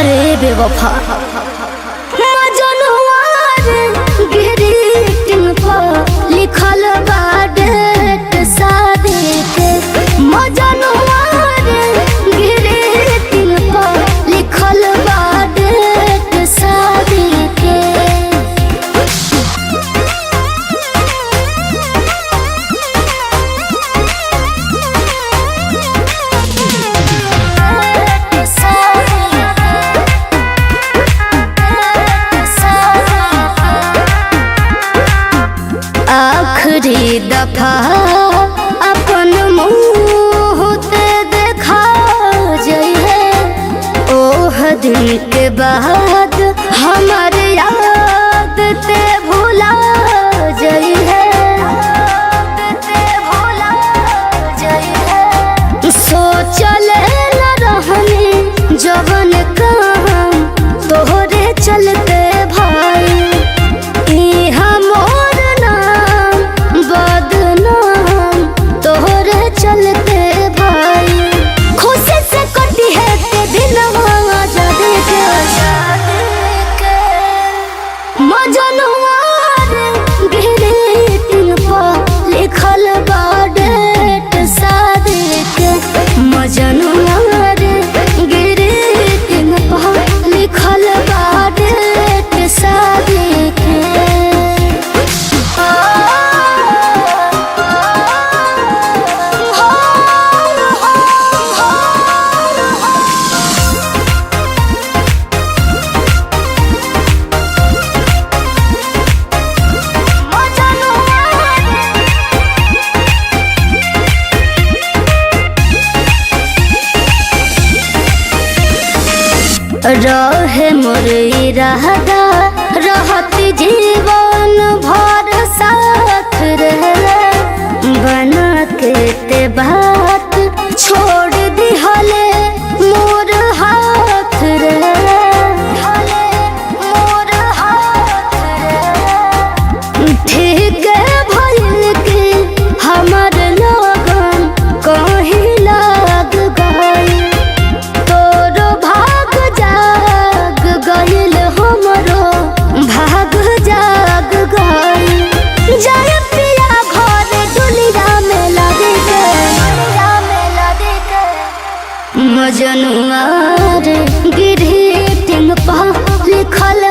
अरे बेवफा मजनुआ रे ग्रीटिंग पर लिखल बा डेट शादी के। मजनुआ रे ग्रीटिंग पर लिखल बा डेट शादी के। आखिरी दफा अपन मुँह ते देखा जइहे ओह दिन के बाद हमार याद ते भुला जइहे। सोचल न रहनी जवन काम तोहरे चलते भाई चलते भाई। खुशी से कटी है ते दिन आजादी के। मजनुआ रे ग्रीटिंग पर लिखल बा डेट शादी के। मजनुआ रे ग्रीटिंग पर लिखल बा डेट शादी के। रहे मोर इरादा रहत जीवन भर साथ रहे। बना के ते बात छोड़ दिहले मोर हाथ रहे। ठीक भइल के हमर लगन कहीं लाग गई। हमरो भाग जाग गई। जय पिया घर दुनिया में लगे मजनुआ रे ग्रीटिंग पर लिखल